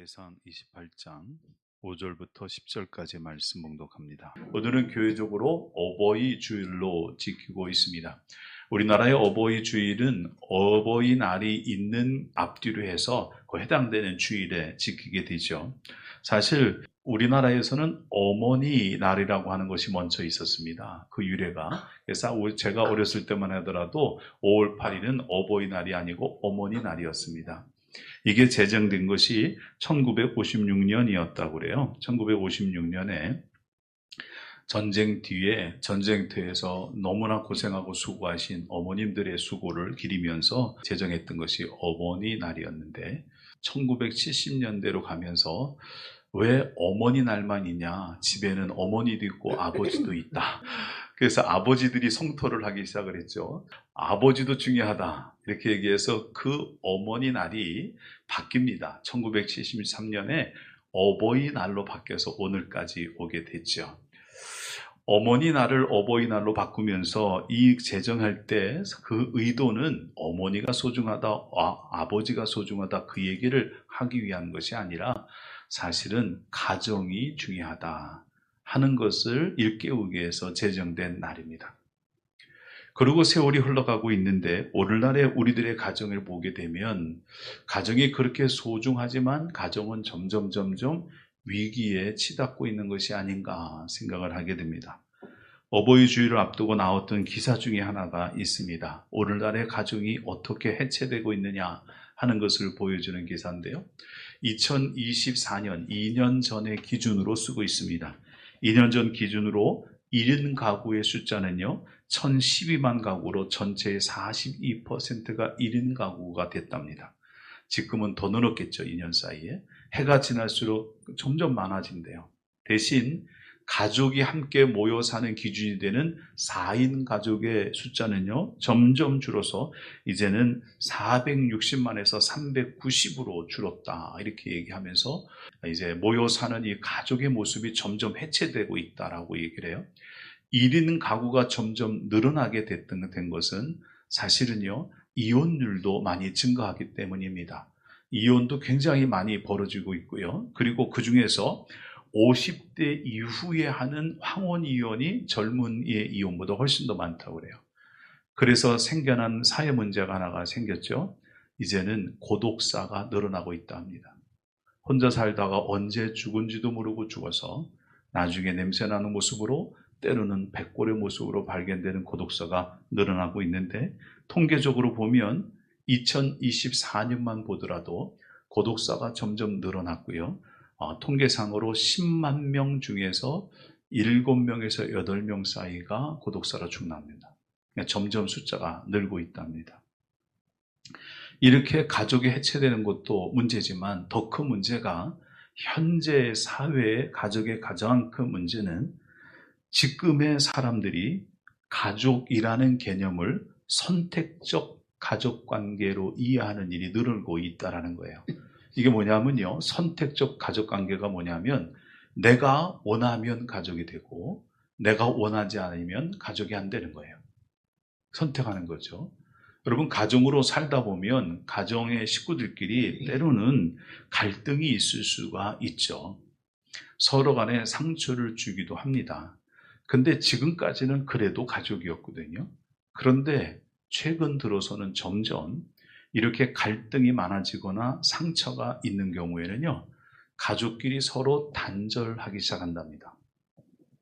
역대상 28장 5절부터 10절까지 말씀 봉독합니다. 오늘은 교회적으로 어버이 주일로 지키고 있습니다. 우리나라의 어버이 주일은 어버이날이 있는 앞뒤로 해서 그 해당되는 주일에 지키게 되죠. 사실 우리나라에서는 어머니 날이라고 하는 것이 먼저 있었습니다. 그 유래가. 그래서 제가 어렸을 때만 하더라도 5월 8일은 어버이날이 아니고 어머니 날이었습니다. 이게 제정된 것이 1956년이었다고 그래요. 1956년에 전쟁 뒤에 전쟁터에서 너무나 고생하고 수고하신 어머님들의 수고를 기리면서 제정했던 것이 어머니 날이었는데 1970년대로 가면서 왜 어머니 날만 있냐? 집에는 어머니도 있고 아버지도 있다. 그래서 아버지들이 성토를 하기 시작을 했죠. 아버지도 중요하다. 이렇게 얘기해서 그 어머니 날이 바뀝니다. 1973년에 어버이날로 바뀌어서 오늘까지 오게 됐죠. 어머니 날을 어버이날로 바꾸면서 이 제정할 때 그 의도는 어머니가 소중하다, 아버지가 소중하다 그 얘기를 하기 위한 것이 아니라 사실은 가정이 중요하다 하는 것을 일깨우기 위해서 제정된 날입니다. 그리고 세월이 흘러가고 있는데 오늘날의 우리들의 가정을 보게 되면 가정이 그렇게 소중하지만 가정은 점점 위기에 치닫고 있는 것이 아닌가 생각을 하게 됩니다. 어버이 주일을 앞두고 나왔던 기사 중에 하나가 있습니다. 오늘날의 가정이 어떻게 해체되고 있느냐 하는 것을 보여주는 기사인데요. 2024년 2년 전의 기준으로 쓰고 있습니다. 2년 전 기준으로 1인 가구의 숫자는요 1012만 가구로 전체의 42%가 1인 가구가 됐답니다. 지금은 더 늘었겠죠. 2년 사이에. 해가 지날수록 점점 많아진대요. 대신 가족이 함께 모여 사는 기준이 되는 4인 가족의 숫자는요 점점 줄어서 이제는 460만에서 390으로 줄었다 이렇게 얘기하면서 이제 모여 사는 이 가족의 모습이 점점 해체되고 있다라고 얘기를 해요. 1인 가구가 점점 늘어나게 된 것은 사실은요 이혼율도 많이 증가하기 때문입니다. 이혼도 굉장히 많이 벌어지고 있고요. 그리고 그 중에서 50대 이후에 하는 황혼 이혼이 젊은이의 이혼보다 훨씬 더 많다고 그래요. 그래서 생겨난 사회 문제가 하나가 생겼죠. 이제는 고독사가 늘어나고 있다 합니다. 혼자 살다가 언제 죽은지도 모르고 죽어서 나중에 냄새나는 모습으로 때로는 백골의 모습으로 발견되는 고독사가 늘어나고 있는데 통계적으로 보면 2024년만 보더라도 고독사가 점점 늘어났고요. 통계상으로 10만 명 중에서 7명에서 8명 사이가 고독사로 죽는답니다. 점점 숫자가 늘고 있답니다. 이렇게 가족이 해체되는 것도 문제지만 더 큰 문제가 현재 사회의 가족의 가장 큰 문제는 지금의 사람들이 가족이라는 개념을 선택적 가족관계로 이해하는 일이 늘고 있다는 거예요. 이게 뭐냐면요. 선택적 가족관계가 뭐냐면 내가 원하면 가족이 되고 내가 원하지 않으면 가족이 안 되는 거예요. 선택하는 거죠. 여러분 가정으로 살다 보면 가정의 식구들끼리 때로는 갈등이 있을 수가 있죠. 서로 간에 상처를 주기도 합니다. 근데 지금까지는 그래도 가족이었거든요. 그런데 최근 들어서는 점점 이렇게 갈등이 많아지거나 상처가 있는 경우에는요, 가족끼리 서로 단절하기 시작한답니다.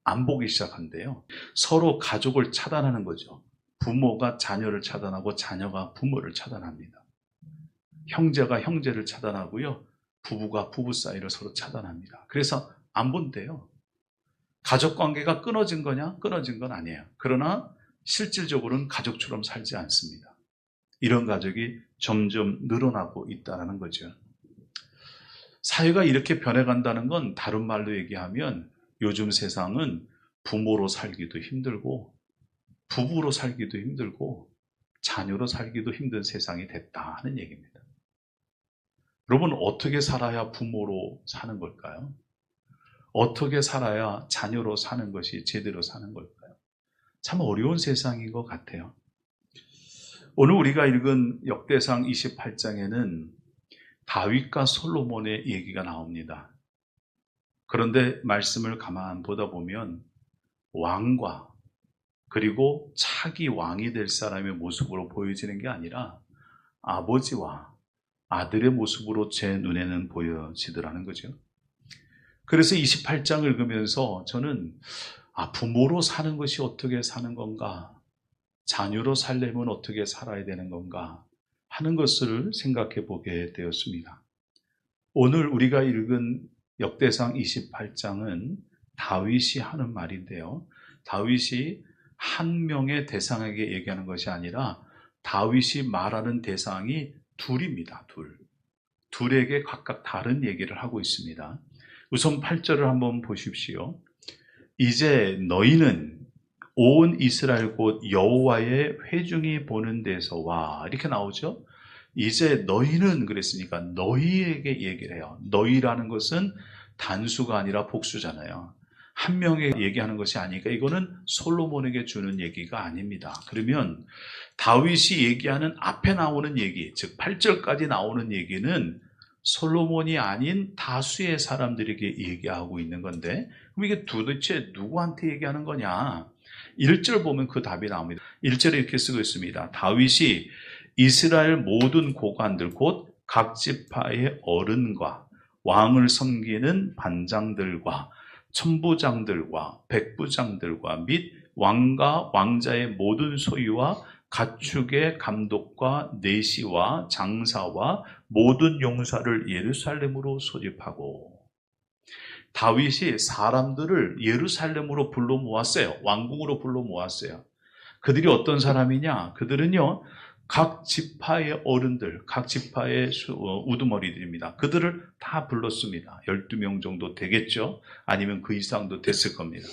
안 보기 시작한대요. 서로 가족을 차단하는 거죠. 부모가 자녀를 차단하고 자녀가 부모를 차단합니다. 형제가 형제를 차단하고요, 부부가 부부 사이를 서로 차단합니다. 그래서 안 본대요. 가족 관계가 끊어진 거냐? 끊어진 건 아니에요. 그러나 실질적으로는 가족처럼 살지 않습니다. 이런 가족이 점점 늘어나고 있다는 거죠. 사회가 이렇게 변해간다는 건 다른 말로 얘기하면 요즘 세상은 부모로 살기도 힘들고 부부로 살기도 힘들고 자녀로 살기도 힘든 세상이 됐다 하는 얘기입니다. 여러분 어떻게 살아야 부모로 사는 걸까요? 어떻게 살아야 자녀로 사는 것이 제대로 사는 걸까요? 참 어려운 세상인 것 같아요. 오늘 우리가 읽은 역대상 28장에는 다윗과 솔로몬의 얘기가 나옵니다. 그런데 말씀을 가만 보다 보면 왕과 그리고 차기 왕이 될 사람의 모습으로 보여지는 게 아니라 아버지와 아들의 모습으로 제 눈에는 보여지더라는 거죠. 그래서 28장을 읽으면서 저는 부모로 사는 것이 어떻게 사는 건가, 자녀로 살려면 어떻게 살아야 되는 건가 하는 것을 생각해 보게 되었습니다. 오늘 우리가 읽은 역대상 28장은 다윗이 하는 말인데요. 다윗이 한 명의 대상에게 얘기하는 것이 아니라 다윗이 말하는 대상이 둘입니다. 둘에게 각각 다른 얘기를 하고 있습니다. 우선 8절을 한번 보십시오. 이제 너희는 온 이스라엘 곧 여호와의 회중이 보는 데서 와, 이렇게 나오죠. 이제 너희는 그랬으니까 너희에게 얘기를 해요. 너희라는 것은 단수가 아니라 복수잖아요. 한 명에게 얘기하는 것이 아니니까 이거는 솔로몬에게 주는 얘기가 아닙니다. 그러면 다윗이 얘기하는 앞에 나오는 얘기, 즉 8절까지 나오는 얘기는 솔로몬이 아닌 다수의 사람들에게 얘기하고 있는 건데, 그럼 이게 도대체 누구한테 얘기하는 거냐? 1절 보면 그 답이 나옵니다. 1절에 이렇게 쓰고 있습니다. 다윗이 이스라엘 모든 고관들 곧 각 지파의 어른과 왕을 섬기는 반장들과 천부장들과 백부장들과 및 왕과 왕자의 모든 소유와 가축의 감독과 내시와 장사와 모든 용사를 예루살렘으로 소집하고, 다윗이 사람들을 예루살렘으로 불러 모았어요. 왕궁으로 불러 모았어요. 그들이 어떤 사람이냐? 그들은요, 각 지파의 어른들, 각 지파의 우두머리들입니다. 그들을 다 불렀습니다. 12명 정도 되겠죠? 아니면 그 이상도 됐을 겁니다.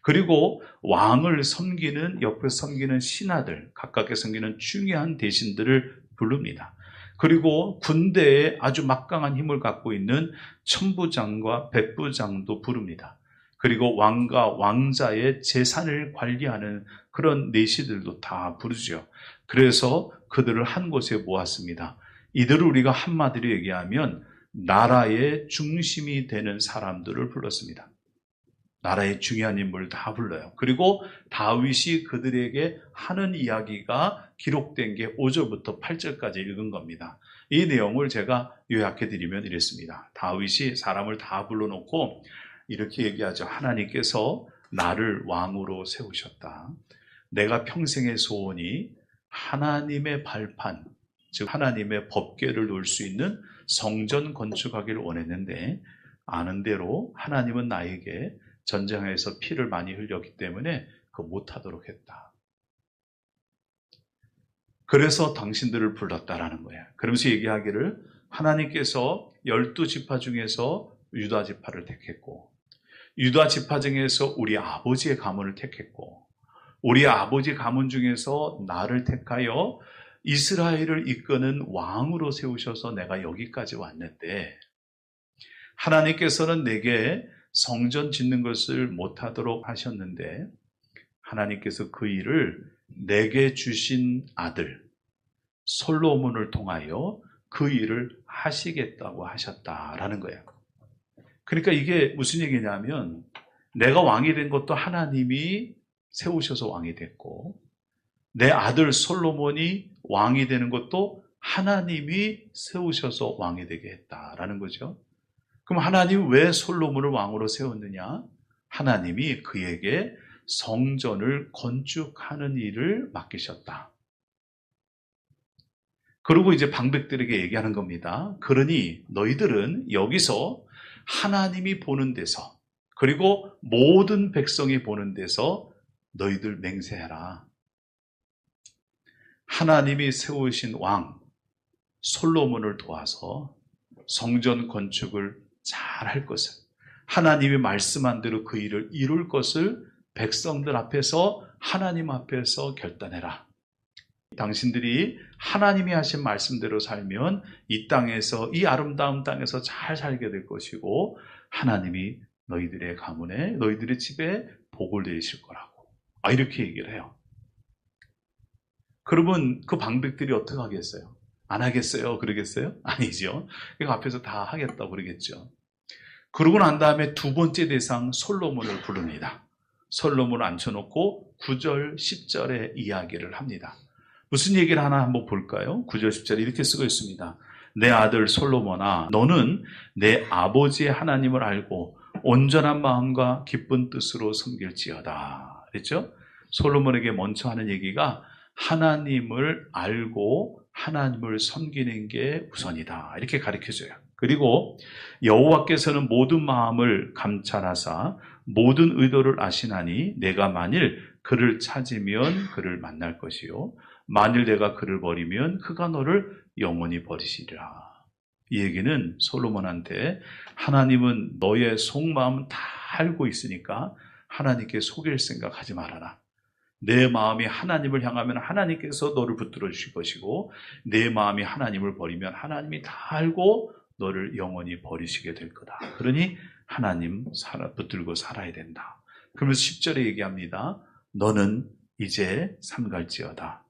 그리고 왕을 섬기는, 옆에 섬기는 신하들, 각각의 섬기는 중요한 대신들을 부릅니다. 그리고 군대에 아주 막강한 힘을 갖고 있는 천부장과 백부장도 부릅니다. 그리고 왕과 왕자의 재산을 관리하는 그런 내시들도 다 부르죠. 그래서 그들을 한 곳에 모았습니다. 이들을 우리가 한마디로 얘기하면 나라의 중심이 되는 사람들을 불렀습니다. 나라의 중요한 인물을 다 불러요. 그리고 다윗이 그들에게 하는 이야기가 기록된 게 5절부터 8절까지 읽은 겁니다. 이 내용을 제가 요약해 드리면 이랬습니다. 다윗이 사람을 다 불러놓고 이렇게 얘기하죠. 하나님께서 나를 왕으로 세우셨다. 내가 평생의 소원이 하나님의 발판, 즉 하나님의 법궤를 놓을 수 있는 성전 건축하기를 원했는데, 아는 대로 하나님은 나에게 전쟁에서 피를 많이 흘렸기 때문에 그거 못하도록 했다. 그래서 당신들을 불렀다라는 거예요. 그러면서 얘기하기를 하나님께서 12지파 중에서 유다 지파를 택했고, 유다 지파 중에서 우리 아버지의 가문을 택했고, 우리 아버지 가문 중에서 나를 택하여 이스라엘을 이끄는 왕으로 세우셔서 내가 여기까지 왔는데, 하나님께서는 내게 성전 짓는 것을 못하도록 하셨는데, 하나님께서 그 일을 내게 주신 아들 솔로몬을 통하여 그 일을 하시겠다고 하셨다라는 거예요. 그러니까 이게 무슨 얘기냐면, 내가 왕이 된 것도 하나님이 세우셔서 왕이 됐고, 내 아들 솔로몬이 왕이 되는 것도 하나님이 세우셔서 왕이 되게 했다라는 거죠. 그럼 하나님이 왜 솔로몬을 왕으로 세웠느냐? 하나님이 그에게 성전을 건축하는 일을 맡기셨다. 그리고 이제 방백들에게 얘기하는 겁니다. 그러니 너희들은 여기서 하나님이 보는 데서, 그리고 모든 백성이 보는 데서 너희들 맹세해라. 하나님이 세우신 왕 솔로몬을 도와서 성전 건축을 잘 할 것을, 하나님이 말씀한 대로 그 일을 이룰 것을 백성들 앞에서, 하나님 앞에서 결단해라. 당신들이 하나님이 하신 말씀대로 살면 이 땅에서, 이 아름다운 땅에서 잘 살게 될 것이고, 하나님이 너희들의 가문에, 너희들의 집에 복을 내리실 거라고 이렇게 얘기를 해요. 그러면 그 방백들이 어떻게 하겠어요? 안 하겠어요? 그러겠어요? 아니죠. 그러니까 앞에서 다 하겠다고 그러겠죠. 그러고 난 다음에 두 번째 대상 솔로몬을 부릅니다. 솔로몬을 앉혀놓고 9절, 10절의 이야기를 합니다. 무슨 얘기를 하나 한번 볼까요? 9절, 10절에 이렇게 쓰고 있습니다. 내 아들 솔로몬아, 너는 내 아버지의 하나님을 알고 온전한 마음과 기쁜 뜻으로 섬길지어다. 그랬죠? 솔로몬에게 먼저 하는 얘기가 하나님을 알고 하나님을 섬기는 게 우선이다. 이렇게 가르쳐줘요. 그리고 여호와께서는 모든 마음을 감찰하사 모든 의도를 아시나니 내가 만일 그를 찾으면 그를 만날 것이요 만일 내가 그를 버리면 그가 너를 영원히 버리시리라. 이 얘기는 솔로몬한테 하나님은 너의 속마음 다 알고 있으니까 하나님께 속일 생각하지 말아라. 내 마음이 하나님을 향하면 하나님께서 너를 붙들어 주실 것이고 내 마음이 하나님을 버리면 하나님이 다 알고 너를 영원히 버리시게 될 거다. 그러니 하나님 붙들고 살아야 된다. 그러면서 10절에 얘기합니다. 너는 이제 삼갈지어다.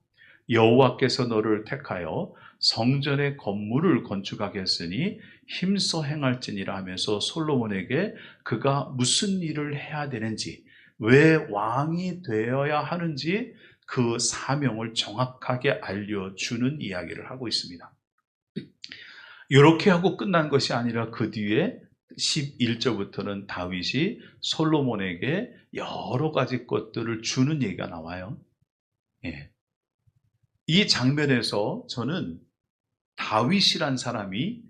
여호와께서 너를 택하여 성전의 건물을 건축하겠으니 힘써 행할지니라 하면서 솔로몬에게 그가 무슨 일을 해야 되는지, 왜 왕이 되어야 하는지 그 사명을 정확하게 알려주는 이야기를 하고 있습니다. 이렇게 하고 끝난 것이 아니라 그 뒤에 11절부터는 다윗이 솔로몬에게 여러 가지 것들을 주는 얘기가 나와요. 예. 이 장면에서 저는 다윗이란 사람이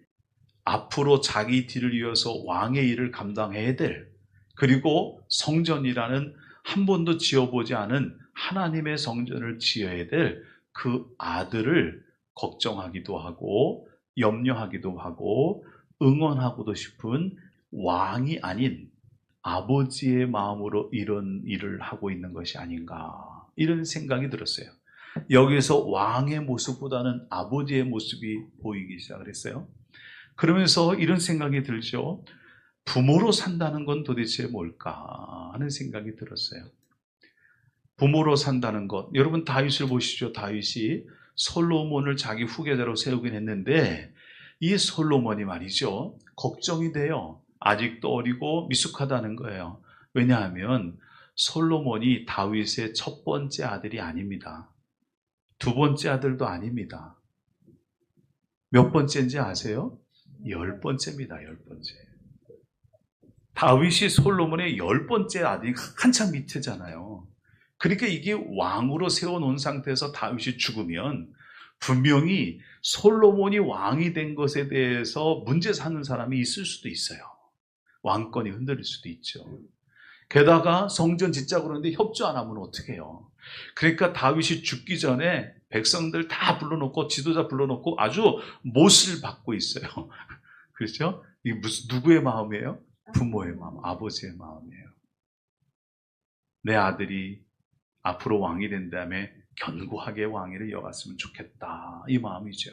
앞으로 자기 뒤를 이어서 왕의 일을 감당해야 될, 그리고 성전이라는 한 번도 지어보지 않은 하나님의 성전을 지어야 될 그 아들을 걱정하기도 하고 염려하기도 하고 응원하고도 싶은 왕이 아닌 아버지의 마음으로 이런 일을 하고 있는 것이 아닌가, 이런 생각이 들었어요. 여기서 왕의 모습보다는 아버지의 모습이 보이기 시작을 했어요. 그러면서 이런 생각이 들죠. 부모로 산다는 건 도대체 뭘까 하는 생각이 들었어요. 부모로 산다는 것. 여러분 다윗을 보시죠. 다윗이 솔로몬을 자기 후계자로 세우긴 했는데 이 솔로몬이 말이죠. 걱정이 돼요. 아직도 어리고 미숙하다는 거예요. 왜냐하면 솔로몬이 다윗의 첫 번째 아들이 아닙니다. 두 번째 아들도 아닙니다. 몇 번째인지 아세요? 10번째입니다. 10번째. 다윗이 솔로몬의 10번째 아들이 한참 밑에잖아요. 그러니까 이게 왕으로 세워놓은 상태에서 다윗이 죽으면 분명히 솔로몬이 왕이 된 것에 대해서 문제 삼는 사람이 있을 수도 있어요. 왕권이 흔들릴 수도 있죠. 게다가 성전 짓자고 그러는데 협조 안 하면 어떻게 해요? 그러니까 다윗이 죽기 전에 백성들 다 불러놓고 지도자 불러놓고 아주 못을 받고 있어요. 그렇죠? 이게 누구의 마음이에요? 부모의 마음, 아버지의 마음이에요. 내 아들이 앞으로 왕이 된 다음에 견고하게 왕위를 이어갔으면 좋겠다. 이 마음이죠.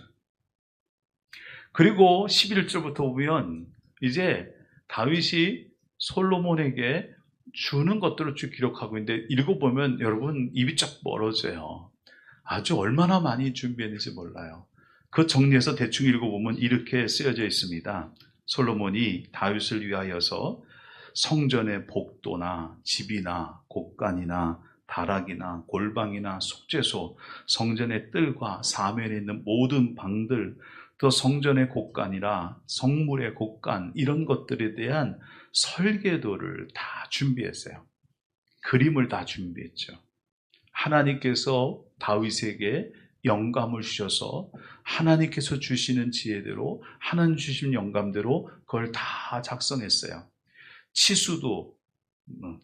그리고 11절부터 보면 이제 다윗이 솔로몬에게 주는 것들을 쭉 기록하고 있는데 읽어보면 여러분 입이 쫙 멀어져요. 아주 얼마나 많이 준비했는지 몰라요. 그 정리해서 대충 읽어보면 이렇게 쓰여져 있습니다. 솔로몬이 다윗을 위하여서 성전의 복도나 집이나 곡간이나 다락이나 골방이나 속죄소, 성전의 뜰과 사면에 있는 모든 방들, 또 성전의 곡간이라 성물의 곡간, 이런 것들에 대한 설계도를 다 준비했어요. 그림을 다 준비했죠. 하나님께서 다윗에게 영감을 주셔서 하나님께서 주시는 지혜대로, 하나님 주신 영감대로 그걸 다 작성했어요. 치수도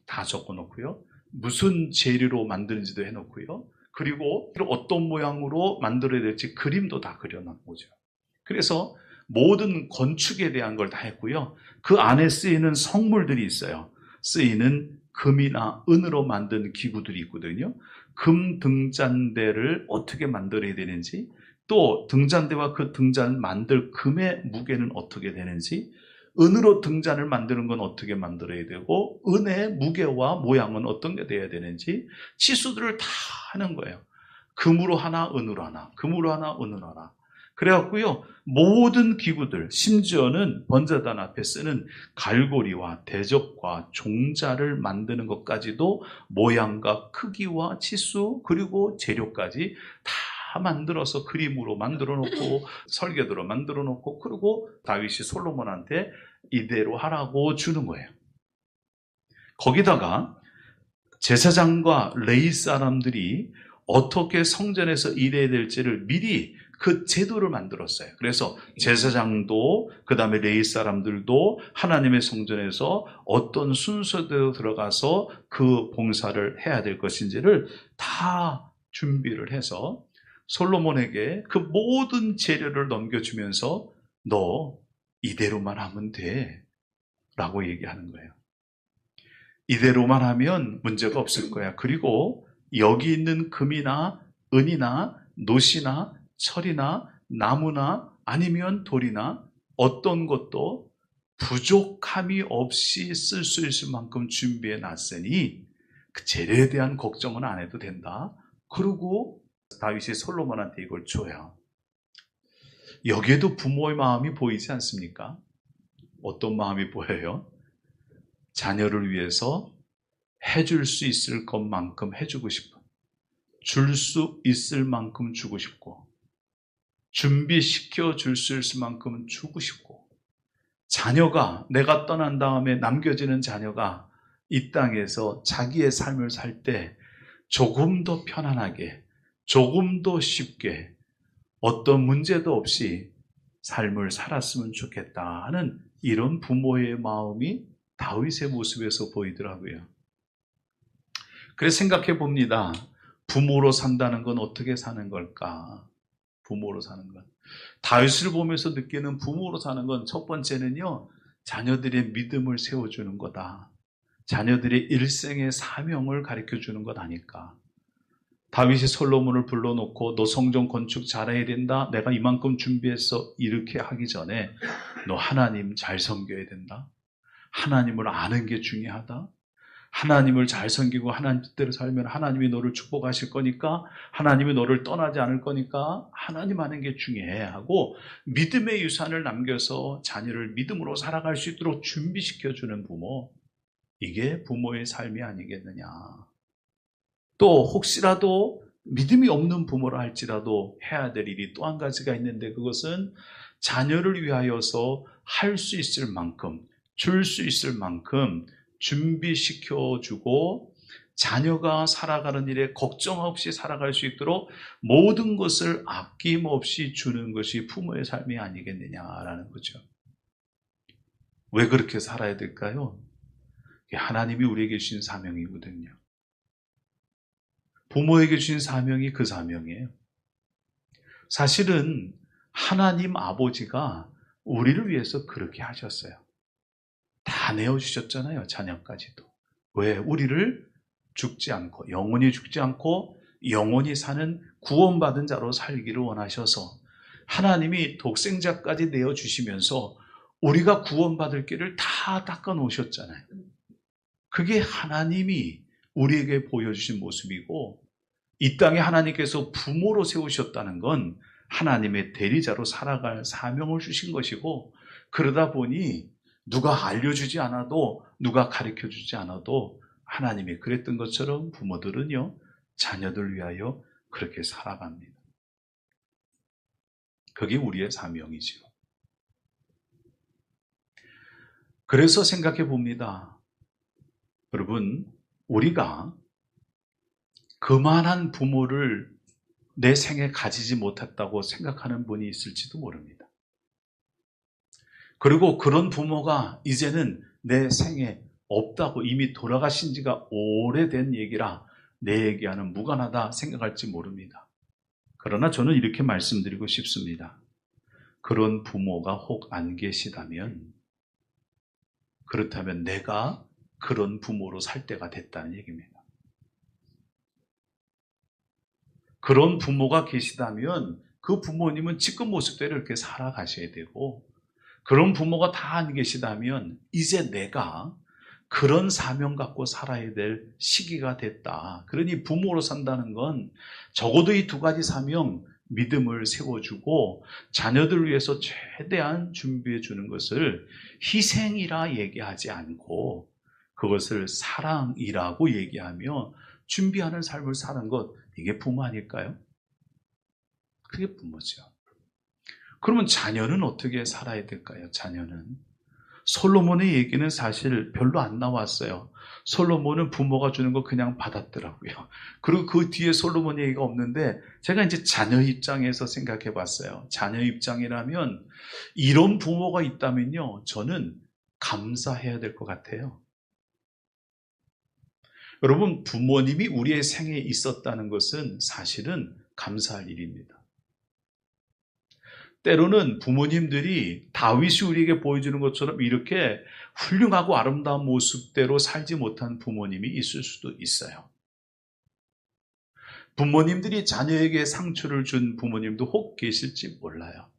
다 적어놓고요. 무슨 재료로 만드는지도 해놓고요. 그리고 어떤 모양으로 만들어야 될지 그림도 다 그려놓죠. 그래서 모든 건축에 대한 걸 다 했고요. 그 안에 쓰이는 성물들이 있어요. 쓰이는 금이나 은으로 만든 기구들이 있거든요. 금 등잔대를 어떻게 만들어야 되는지, 또 등잔대와 그 등잔 만들 금의 무게는 어떻게 되는지, 은으로 등잔을 만드는 건 어떻게 만들어야 되고, 은의 무게와 모양은 어떤 게 돼야 되는지 치수들을 다 하는 거예요. 금으로 하나, 은으로 하나, 금으로 하나, 은으로 하나. 그래갖고요, 모든 기구들, 심지어는 번제단 앞에 쓰는 갈고리와 대접과 종자를 만드는 것까지도 모양과 크기와 치수 그리고 재료까지 다 만들어서 그림으로 만들어 놓고 설계도로 만들어 놓고, 그리고 다윗이 솔로몬한테 이대로 하라고 주는 거예요. 거기다가 제사장과 레위 사람들이 어떻게 성전에서 일해야 될지를 미리 그 제도를 만들었어요. 그래서 제사장도 그 다음에 레위 사람들도 하나님의 성전에서 어떤 순서대로 들어가서 그 봉사를 해야 될 것인지를 다 준비를 해서 솔로몬에게 그 모든 재료를 넘겨주면서 너 이대로만 하면 돼 라고 얘기하는 거예요. 이대로만 하면 문제가 없을 거야. 그리고 여기 있는 금이나 은이나 놋이나 철이나 나무나 아니면 돌이나 어떤 것도 부족함이 없이 쓸 수 있을 만큼 준비해 놨으니 그 재료에 대한 걱정은 안 해도 된다. 그리고 다윗이 솔로몬한테 이걸 줘요. 여기에도 부모의 마음이 보이지 않습니까? 어떤 마음이 보여요? 자녀를 위해서 해줄 수 있을 것만큼 해주고 싶어. 줄 수 있을 만큼 주고 싶고, 준비시켜 줄 수 있을 만큼 주고 싶고, 자녀가 내가 떠난 다음에 남겨지는 자녀가 이 땅에서 자기의 삶을 살 때 조금 더 편안하게, 조금 더 쉽게, 어떤 문제도 없이 삶을 살았으면 좋겠다 하는 이런 부모의 마음이 다윗의 모습에서 보이더라고요. 그래서 생각해 봅니다. 부모로 산다는 건 어떻게 사는 걸까? 부모로 사는 건. 다윗을 보면서 느끼는 부모로 사는 건 첫 번째는요, 자녀들의 믿음을 세워주는 거다. 자녀들의 일생의 사명을 가르쳐 주는 것 아닐까. 다윗이 솔로몬을 불러놓고 너 성전 건축 잘해야 된다. 내가 이만큼 준비했어. 이렇게 하기 전에 너 하나님 잘 섬겨야 된다. 하나님을 아는 게 중요하다. 하나님을 잘 섬기고 하나님 뜻대로 살면 하나님이 너를 축복하실 거니까, 하나님이 너를 떠나지 않을 거니까 하나님 아는 게 중요해 하고 믿음의 유산을 남겨서 자녀를 믿음으로 살아갈 수 있도록 준비시켜주는 부모, 이게 부모의 삶이 아니겠느냐. 또 혹시라도 믿음이 없는 부모라 할지라도 해야 될 일이 또 한 가지가 있는데, 그것은 자녀를 위하여서 할 수 있을 만큼, 줄 수 있을 만큼 준비시켜주고 자녀가 살아가는 일에 걱정 없이 살아갈 수 있도록 모든 것을 아낌없이 주는 것이 부모의 삶이 아니겠느냐라는 거죠. 왜 그렇게 살아야 될까요? 하나님이 우리에게 주신 사명이거든요. 부모에게 주신 사명이 그 사명이에요. 사실은 하나님 아버지가 우리를 위해서 그렇게 하셨어요. 다 내어주셨잖아요. 자녀까지도. 왜? 우리를 죽지 않고, 영원히 죽지 않고 영원히 사는 구원받은 자로 살기를 원하셔서 하나님이 독생자까지 내어주시면서 우리가 구원받을 길을 다 닦아놓으셨잖아요. 그게 하나님이 우리에게 보여주신 모습이고, 이 땅에 하나님께서 부모로 세우셨다는 건 하나님의 대리자로 살아갈 사명을 주신 것이고, 그러다 보니 누가 알려주지 않아도, 누가 가르쳐주지 않아도 하나님이 그랬던 것처럼 부모들은요, 자녀들 위하여 그렇게 살아갑니다. 그게 우리의 사명이죠. 그래서 생각해 봅니다. 여러분, 우리가 그만한 부모를 내 생에 가지지 못했다고 생각하는 분이 있을지도 모릅니다. 그리고 그런 부모가 이제는 내 생에 없다고, 이미 돌아가신 지가 오래된 얘기라 내 얘기와는 무관하다 생각할지 모릅니다. 그러나 저는 이렇게 말씀드리고 싶습니다. 그런 부모가 혹 안 계시다면, 그렇다면 내가 그런 부모로 살 때가 됐다는 얘기입니다. 그런 부모가 계시다면 그 부모님은 지금 모습대로 이렇게 살아가셔야 되고, 그런 부모가 다 안 계시다면 이제 내가 그런 사명 갖고 살아야 될 시기가 됐다. 그러니 부모로 산다는 건 적어도 이 두 가지 사명 믿음을 세워주고 자녀들을 위해서 최대한 준비해 주는 것을 희생이라 얘기하지 않고 그것을 사랑이라고 얘기하며 준비하는 삶을 사는 것, 이게 부모 아닐까요? 그게 부모죠. 그러면 자녀는 어떻게 살아야 될까요? 자녀는 솔로몬의 얘기는 사실 별로 안 나왔어요. 솔로몬은 부모가 주는 거 그냥 받았더라고요. 그리고 그 뒤에 솔로몬 얘기가 없는데 제가 이제 자녀 입장에서 생각해 봤어요. 자녀 입장이라면 이런 부모가 있다면요, 저는 감사해야 될 것 같아요. 여러분, 부모님이 우리의 생에 있었다는 것은 사실은 감사할 일입니다. 때로는 부모님들이 다윗이 우리에게 보여주는 것처럼 이렇게 훌륭하고 아름다운 모습대로 살지 못한 부모님이 있을 수도 있어요. 부모님들이 자녀에게 상처를 준 부모님도 혹 계실지 몰라요.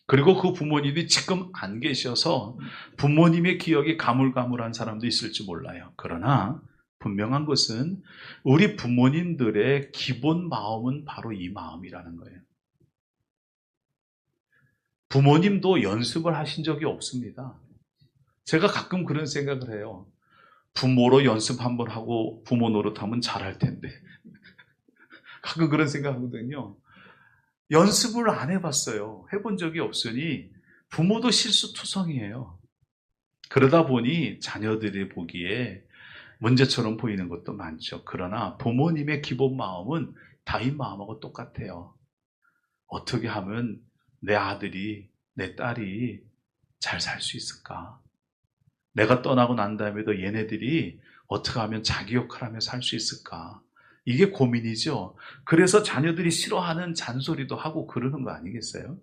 그리고 그 부모님이 지금 안 계셔서 부모님의 기억이 가물가물한 사람도 있을지 몰라요. 그러나 분명한 것은 우리 부모님들의 기본 마음은 바로 이 마음이라는 거예요. 부모님도 연습을 하신 적이 없습니다. 제가 가끔 그런 생각을 해요. 부모로 연습 한번 하고 부모 노릇하면 잘할 텐데. 가끔 그런 생각하거든요. 연습을 안 해봤어요. 해본 적이 없으니 부모도 실수투성이에요. 그러다 보니 자녀들이 보기에 문제처럼 보이는 것도 많죠. 그러나 부모님의 기본 마음은 다윗 마음하고 똑같아요. 어떻게 하면 내 아들이, 내 딸이 잘 살 수 있을까? 내가 떠나고 난 다음에도 얘네들이 어떻게 하면 자기 역할하며 살 수 있을까? 이게 고민이죠. 그래서 자녀들이 싫어하는 잔소리도 하고 그러는 거 아니겠어요?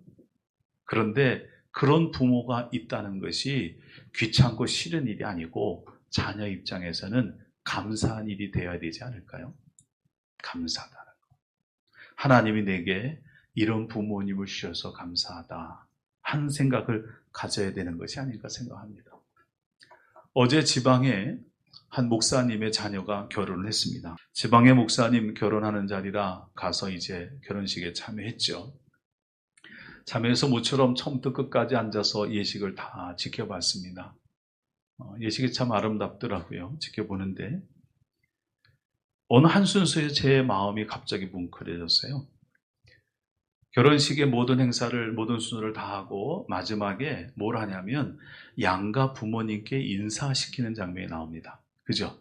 그런데 그런 부모가 있다는 것이 귀찮고 싫은 일이 아니고 자녀 입장에서는 감사한 일이 되어야 되지 않을까요? 감사하다는 거. 하나님이 내게 이런 부모님을 주셔서 감사하다 하는 생각을 가져야 되는 것이 아닌가 생각합니다. 어제 지방에 한 목사님의 자녀가 결혼을 했습니다. 지방의 목사님 결혼하는 자리라 가서 이제 결혼식에 참여했죠. 참여해서 모처럼 처음부터 끝까지 앉아서 예식을 다 지켜봤습니다. 예식이 참 아름답더라고요. 지켜보는데 어느 한 순서에 제 마음이 갑자기 뭉클해졌어요. 결혼식의 모든 행사를, 모든 순서를 다 하고 마지막에 뭘 하냐면 양가 부모님께 인사시키는 장면이 나옵니다. 그죠?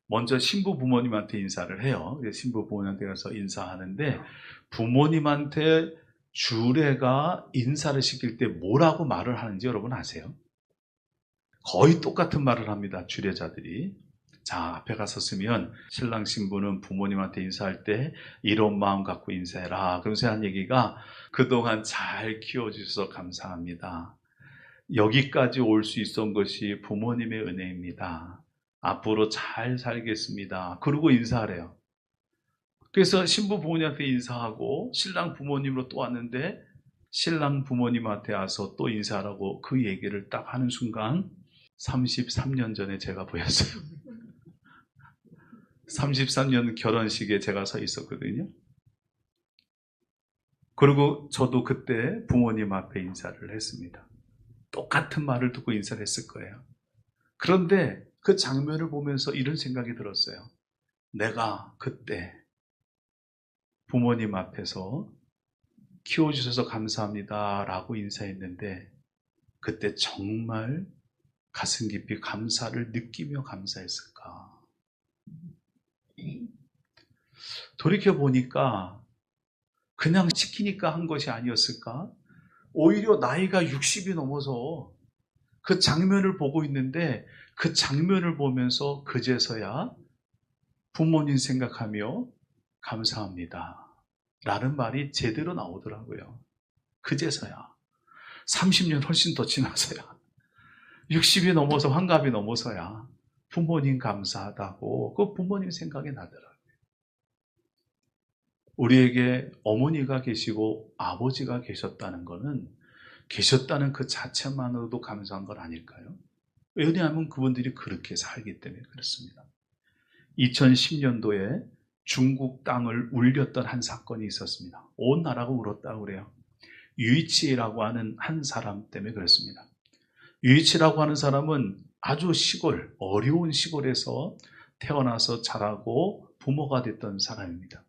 먼저 신부 부모님한테 인사를 해요. 신부 부모님한테 가서 인사하는데 부모님한테 주례가 인사를 시킬 때 뭐라고 말을 하는지 여러분 아세요? 거의 똑같은 말을 합니다. 주례자들이. 자, 앞에 가서 쓰면 신랑 신부는 부모님한테 인사할 때 이런 마음 갖고 인사해라. 그러면서 한 얘기가 그동안 잘 키워주셔서 감사합니다. 여기까지 올 수 있었던 것이 부모님의 은혜입니다. 앞으로 잘 살겠습니다. 그러고 인사하래요. 그래서 신부 부모님한테 인사하고 신랑 부모님으로 또 왔는데 신랑 부모님한테 와서 또 인사하라고 그 얘기를 딱 하는 순간 33년 전에 제가 보였어요. 33년 결혼식에 제가 서 있었거든요. 그리고 저도 그때 부모님 앞에 인사를 했습니다. 똑같은 말을 듣고 인사를 했을 거예요. 그런데 그 장면을 보면서 이런 생각이 들었어요. 내가 그때 부모님 앞에서 키워주셔서 감사합니다 라고 인사했는데 그때 정말 가슴 깊이 감사를 느끼며 감사했을까? 돌이켜보니까 그냥 시키니까 한 것이 아니었을까? 오히려 나이가 60이 넘어서 그 장면을 보고 있는데 그 장면을 보면서 그제서야 부모님 생각하며 감사합니다 라는 말이 제대로 나오더라고요. 그제서야 30년 훨씬 더 지나서야 60이 넘어서 환갑이 넘어서야 부모님 감사하다고 그 부모님 생각이 나더라고요. 우리에게 어머니가 계시고 아버지가 계셨다는 것은 계셨다는 그 자체만으로도 감사한 건 아닐까요? 왜냐하면 그분들이 그렇게 살기 때문에 그렇습니다. 2010년도에 중국 땅을 울렸던 한 사건이 있었습니다. 온 나라가 울었다고 그래요. 유이치라고 하는 한 사람 때문에 그렇습니다. 유이치라고 하는 사람은 아주 시골, 어려운 시골에서 태어나서 자라고 부모가 됐던 사람입니다.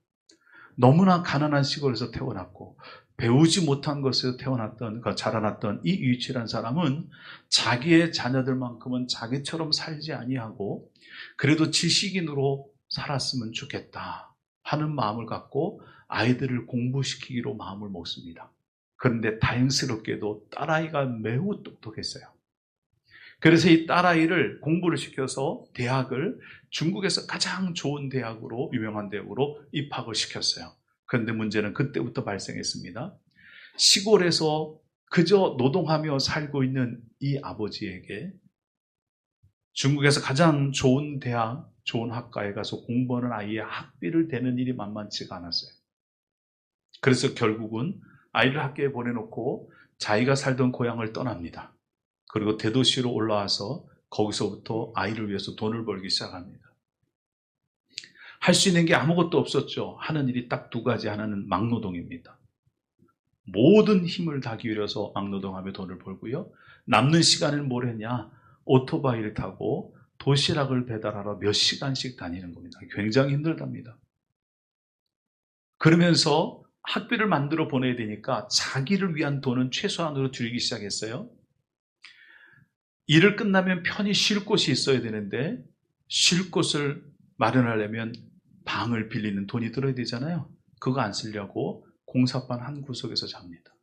너무나 가난한 시골에서 태어났고 배우지 못한 것에서 자라났던 이 유이치라는 사람은 자기의 자녀들만큼은 자기처럼 살지 아니하고 그래도 지식인으로 살았으면 좋겠다 하는 마음을 갖고 아이들을 공부시키기로 마음을 먹습니다. 그런데 다행스럽게도 딸아이가 매우 똑똑했어요. 그래서 이 딸아이를 공부를 시켜서 대학을 중국에서 가장 좋은 대학으로, 유명한 대학으로 입학을 시켰어요. 그런데 문제는 그때부터 발생했습니다. 시골에서 그저 노동하며 살고 있는 이 아버지에게 중국에서 가장 좋은 대학, 좋은 학과에 가서 공부하는 아이의 학비를 대는 일이 만만치가 않았어요. 그래서 결국은 아이를 학교에 보내놓고 자기가 살던 고향을 떠납니다. 그리고 대도시로 올라와서 거기서부터 아이를 위해서 돈을 벌기 시작합니다. 할 수 있는 게 아무것도 없었죠. 하는 일이 딱 두 가지. 하나는 막노동입니다. 모든 힘을 다 기울여서 막노동하며 돈을 벌고요. 남는 시간은 뭘 했냐? 오토바이를 타고 도시락을 배달하러 몇 시간씩 다니는 겁니다. 굉장히 힘들답니다. 그러면서 학비를 만들어 보내야 되니까 자기를 위한 돈은 최소한으로 줄이기 시작했어요. 일을 끝나면 편히 쉴 곳이 있어야 되는데 쉴 곳을 마련하려면 방을 빌리는 돈이 들어야 되잖아요. 그거 안 쓰려고 공사반 한 구석에서 잡니다.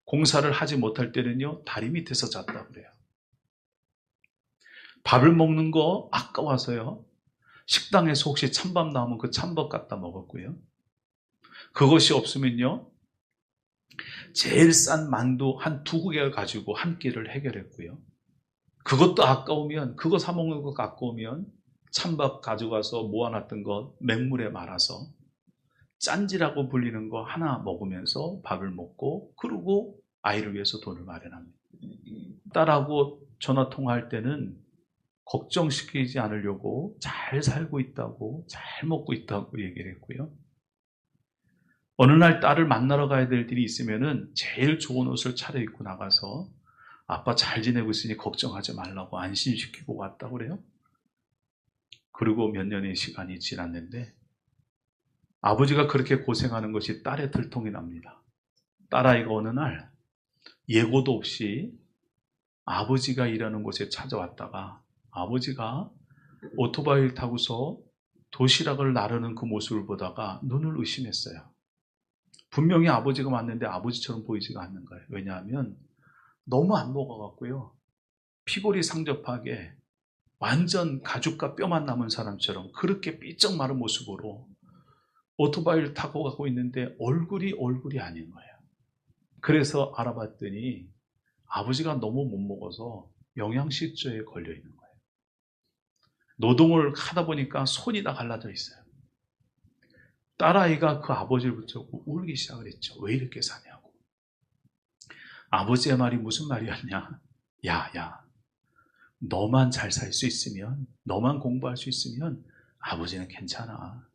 공사를 하지 못할 때는요, 다리 밑에서 잤다 그래요. 밥을 먹는 거 아까워서요, 식당에서 혹시 찬밥 나오면 그 찬밥 갖다 먹었고요. 그것이 없으면요, 제일 싼 만두 한 2개를 가지고 한 끼를 해결했고요. 그것도 아까우면, 그거 사 먹는 거 아까우면 찬밥 가져가서 모아놨던 거 맹물에 말아서 짠지라고 불리는 거 하나 먹으면서 밥을 먹고, 그러고 아이를 위해서 돈을 마련합니다. 딸하고 전화 통화할 때는 걱정시키지 않으려고 잘 살고 있다고, 잘 먹고 있다고 얘기를 했고요. 어느 날 딸을 만나러 가야 될 일이 있으면은 제일 좋은 옷을 차려입고 나가서 아빠 잘 지내고 있으니 걱정하지 말라고 안심시키고 왔다고 그래요. 그리고 몇 년의 시간이 지났는데 아버지가 그렇게 고생하는 것이 딸의 들통이 납니다. 딸아이가 어느 날 예고도 없이 아버지가 일하는 곳에 찾아왔다가 아버지가 오토바이를 타고서 도시락을 나르는 그 모습을 보다가 눈을 의심했어요. 분명히 아버지가 맞는데 아버지처럼 보이지가 않는 거예요. 왜냐하면 너무 안 먹어갖고요. 피골이 상접하게 완전 가죽과 뼈만 남은 사람처럼 그렇게 삐쩍 마른 모습으로 오토바이를 타고 가고 있는데 얼굴이 아닌 거예요. 그래서 알아봤더니 아버지가 너무 못 먹어서 영양실조에 걸려 있는 거예요. 노동을 하다 보니까 손이 다 갈라져 있어요. 딸아이가 그 아버지를 붙잡고 울기 시작을 했죠. 왜 이렇게 사냐고. 아버지의 말이 무슨 말이었냐. 야, 너만 잘 살 수 있으면, 너만 공부할 수 있으면 아버지는 괜찮아.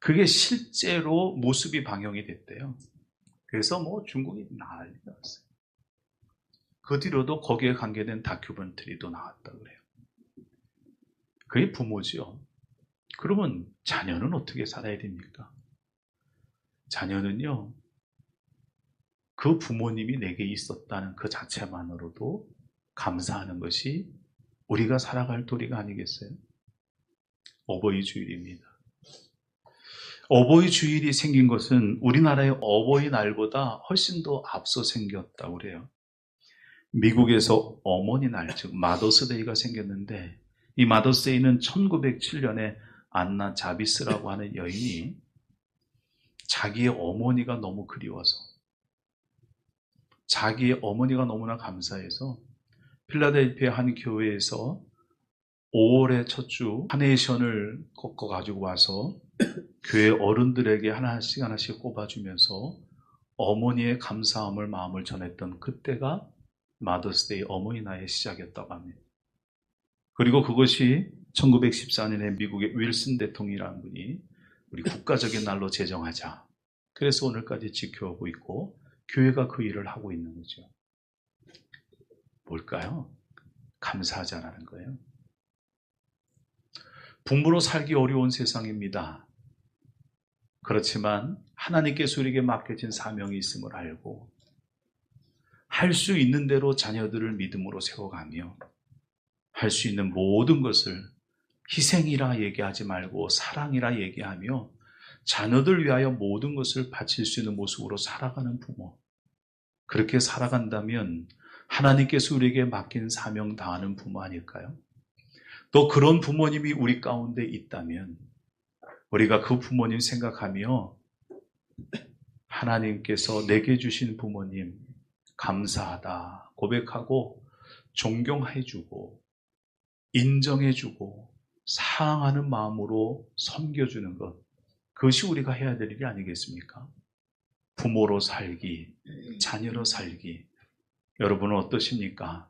그게 실제로 모습이 방영이 됐대요. 그래서 중국이 난리가 났어요. 그 뒤로도 거기에 관계된 다큐멘터리도 나왔다고 그래요. 그게 부모지요. 그러면 자녀는 어떻게 살아야 됩니까? 자녀는요, 그 부모님이 내게 있었다는 그 자체만으로도 감사하는 것이 우리가 살아갈 도리가 아니겠어요? 어버이 주일입니다. 어버이 주일이 생긴 것은 우리나라의 어버이날보다 훨씬 더 앞서 생겼다고 그래요. 미국에서 어머니날, 즉 마더스데이가 생겼는데 이 마더스데이는 1907년에 안나 자비스라고 하는 여인이 자기의 어머니가 너무 그리워서, 자기의 어머니가 너무나 감사해서 필라델피아 한 교회에서 5월의 첫 주 카네이션을 꺾어 가지고 와서 교회 어른들에게 하나씩 꼽아주면서 어머니의 감사함을 마음을 전했던 그때가 마더스데이 어머니날의 시작이었다고 합니다. 그리고 그것이 1914년에 미국의 윌슨 대통령이라는 분이 우리 국가적인 날로 제정하자. 그래서 오늘까지 지켜오고 있고 교회가 그 일을 하고 있는 거죠. 뭘까요? 감사하자라는 거예요. 부모로 살기 어려운 세상입니다. 그렇지만 하나님께서 우리에게 맡겨진 사명이 있음을 알고 할 수 있는 대로 자녀들을 믿음으로 세워가며 할 수 있는 모든 것을 희생이라 얘기하지 말고 사랑이라 얘기하며 자녀들 위하여 모든 것을 바칠 수 있는 모습으로 살아가는 부모. 그렇게 살아간다면 하나님께서 우리에게 맡긴 사명 다하는 부모 아닐까요? 또 그런 부모님이 우리 가운데 있다면 우리가 그 부모님 생각하며 하나님께서 내게 주신 부모님 감사하다 고백하고 존경해주고 인정해주고 사랑하는 마음으로 섬겨주는 것, 그것이 우리가 해야 될 일이 아니겠습니까? 부모로 살기, 자녀로 살기. 여러분은 어떠십니까?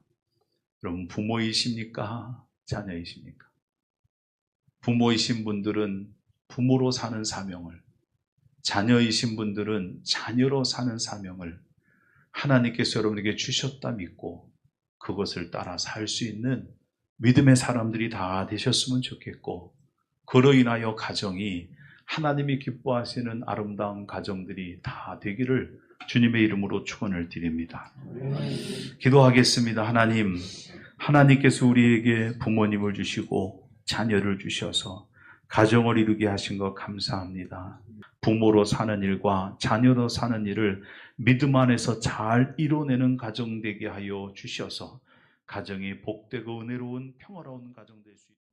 여러분 부모이십니까? 자녀이십니까? 부모이신 분들은 부모로 사는 사명을, 자녀이신 분들은 자녀로 사는 사명을 하나님께서 여러분에게 주셨다 믿고 그것을 따라 살 수 있는 믿음의 사람들이 다 되셨으면 좋겠고, 그로 인하여 가정이 하나님이 기뻐하시는 아름다운 가정들이 다 되기를 주님의 이름으로 축원을 드립니다. 기도하겠습니다. 하나님, 하나님께서 우리에게 부모님을 주시고 자녀를 주셔서 가정을 이루게 하신 것 감사합니다. 부모로 사는 일과 자녀로 사는 일을 믿음 안에서 잘 이뤄내는 가정 되게 하여 주셔서 가정이 복되고 은혜로운 평화로운 가정 될 수 있습니다.